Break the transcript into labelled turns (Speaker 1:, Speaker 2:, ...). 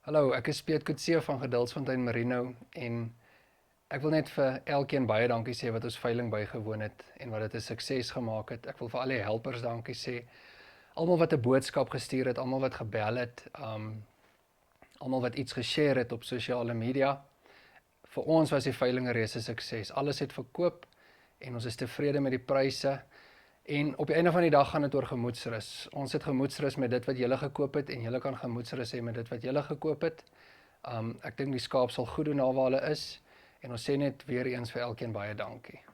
Speaker 1: Hallo, ek is Piet Coetzee van Geduldsfontein Merino en ek wil net vir elkeen baie dankie sê wat ons veiling bygewoon het en wat dit 'n sukses gemaak het. Ek wil vir al die helpers dankie sê, almal wat 'n boodskap gestuur het, almal wat gebel het, almal wat iets geshare het op sosiale media. Vir ons was die veiling 'n reuse sukses. Alles het verkoop en ons is tevrede met die pryse. En op die einde van die dag gaan dit oor gemoedsrus. Ons het gemoedsrus met dit wat julle gekoop het en julle kan gemoedsrus hê met dit wat julle gekoop het. Ek dink die skaap sal goed doen na waar hulle is en ons sê net weer eens vir elkeen baie dankie.